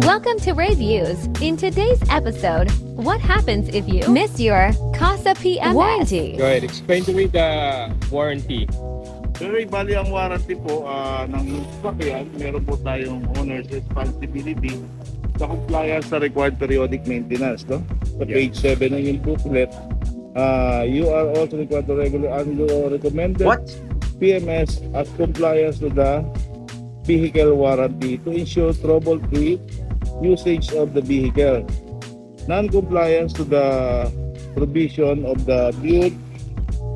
Welcome to Reviews. In today's episode, what happens if you miss your CASA PMS warranty? Go ahead, explain to me the warranty. Pero bali ang warranty po ng sasakyan, meron po tayong owner's responsibility sa compliance sa required periodic maintenance. No? Sa page 7 ng yung booklet, you are also required to regular and recommended PMS as compliance to the vehicle warranty to ensure trouble-free usage of the vehicle. Non-compliance to the provision of the build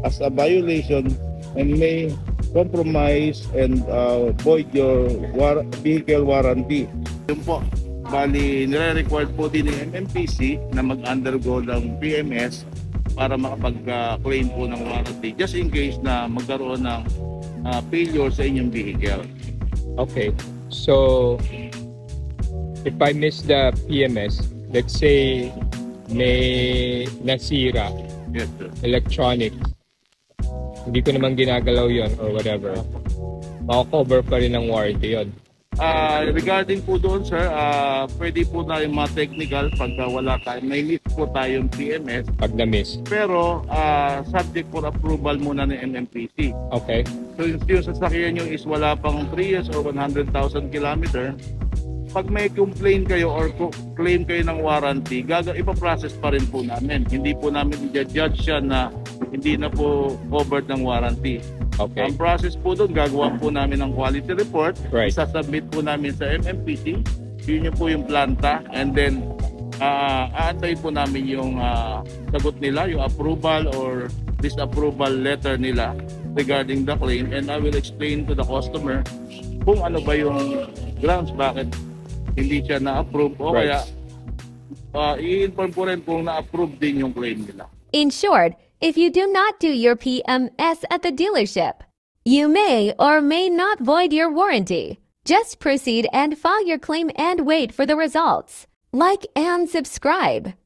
as a violation and may compromise and void your vehicle warranty. Yun po, bali nire-required po din ng MMPC na mag-undergo ng PMS para makapag-claim po ng warranty just in case na magkaroon ng failure sa inyong vehicle. Okay, so if I miss the PMS, let's say may nasira, Yes, sir. electronics, hindi ko naman ginagalaw yon or whatever, maka-cover pa rin ng warranty yon. Regarding po doon, sir, pwede po tayong ma-technical pagka wala tayo, may miss po tayong PMS. Pag na-miss. Pero subject for approval muna ng MMPC. Okay. So yung sasakyan nyo is wala pang 3 years or 100,000 kilometer. Pag may complain kayo or claim kayo ng warranty, ipaprocess pa rin po namin. Hindi po namin i-judge siya na hindi na po covered ng warranty. Okay. Ang process po doon, gagawa po namin ng quality report. Right. Isasubmit po namin sa MMPC. Yun po yung planta. And then, aantay po namin yung sagot nila, yung approval or disapproval letter nila regarding the claim. And I will explain to the customer kung ano ba yung grounds bakit hindi siya na-approve o Right. kaya i-inform po rin kung na-approve din yung claim nila. In short, if you do not do your PMS at the dealership, you may or may not void your warranty. Just proceed and file your claim and wait for the results. Like and subscribe.